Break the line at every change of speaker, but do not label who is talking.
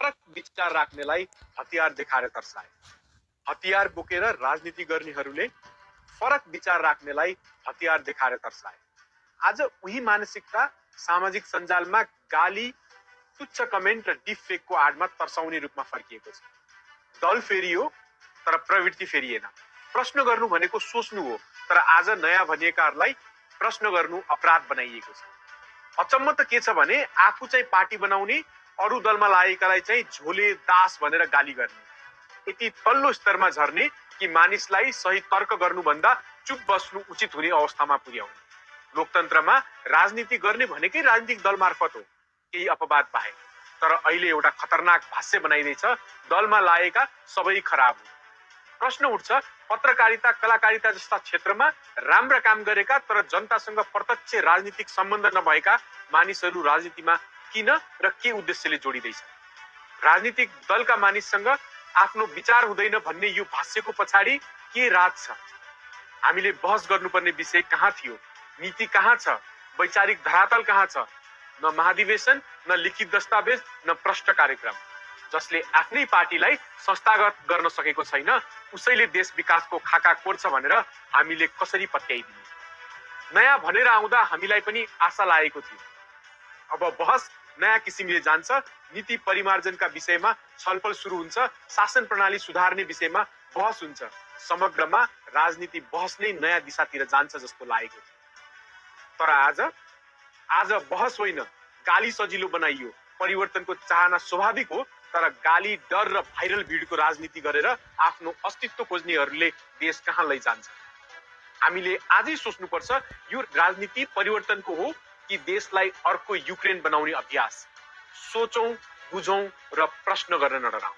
फरक विचार राख्नेलाई हतियार देखाएर तर्साए। हतियार बोकेर राजनीति गर्नेहरूले फरक विचार राख्नेलाई हतियार देखाएर तर्साए। आज उही मानसिकता सामाजिक सञ्जालमा गाली, तुच्छ कमेन्ट र डिप फेकको आडमा तर्साउने रूपमा फर्किएको छ। दल फेरियो तर प्रवृत्ति फेरिएन। प्रश्न गर्नु भनेको सोच्नु हो, तर आज नयाँ भनिएकाहरूलाई प्रश्न गर्नु अपराध बनाइएको छ। अचम्म त के छ भने आफू चाहिँ पार्टी बनाउने, अरू दलमा लागेकालाई चाहिँ झोले दास भनेर गाली गर्ने, यति तल्लो स्तरमा झर्ने कि मानिसलाई सही तर्क गर्नुभन्दा चुप बस्नु उचित हुने अवस्थामा पुर्याउने। लोकतन्त्रमा राजनीति गर्ने भनेकै राजनीतिक दल मार्फत हो, केही अपवाद बाहेक। तर अहिले एउटा खतरनाक भाष्य बनाइदैछ, दलमा लागेका सबै खराब हुन्। प्रश्न उठ्छ, पत्रकारिता, कलाकारिता जस्ता क्षेत्रमा राम्रा काम गरेका तर जनतासँग प्रत्यक्ष राजनीतिक सम्बन्ध नभएका मानिसहरू राजनीतिमा किन र के उद्देश्यले जोडिँदैछ? राजनीतिक दलका मानिससँग आफ्नो विचार हुँदैन भन्ने यो भाष्यको पछाडि के राज छ? हामीले बहस गर्नुपर्ने विषय कहाँ थियो? नीति कहाँ छ? वैचारिक धरातल कहाँ छ? न महाधिवेशन, न लिखित दस्तावेज, न प्रष्ट कार्यक्रम। जसले आफ्नै पार्टीलाई संस्थागत गर्न सकेको छैन, उसैले देश विकासको खाका कोर्छ भनेर हामीले कसरी पत्याइदिने? नयाँ भनेर आउँदा हामीलाई पनि आशा लागेको थियो। अब बहस नयाँ किसिमले जान्छ। नीति परिमार्जनका विषयमा छलफल सुरु हुन्छ, शासन प्रणाली सुधार्ने विषयमा बहस हुन्छ। समग्रमा राजनीति बहस नै नयाँ दिशातिर जान्छ जस्तो लागेको थियो। तर आज बहस होइन, गाली सजिलो बनाइयो। परिवर्तनको चाहना स्वाभाविक हो, तर गाली, डर र भाइरल भिडको राजनीति गरेर आफ्नो अस्तित्व खोज्नेहरूले देश कहाँ लैजान्छ? हामीले आजै सोच्नुपर्छ, यो राजनीति परिवर्तनको हो कि देशलाई अर्को युक्रेन बनाउने अभ्यास? सोचौं, बुझौं र प्रश्न गर्न नडराउँ।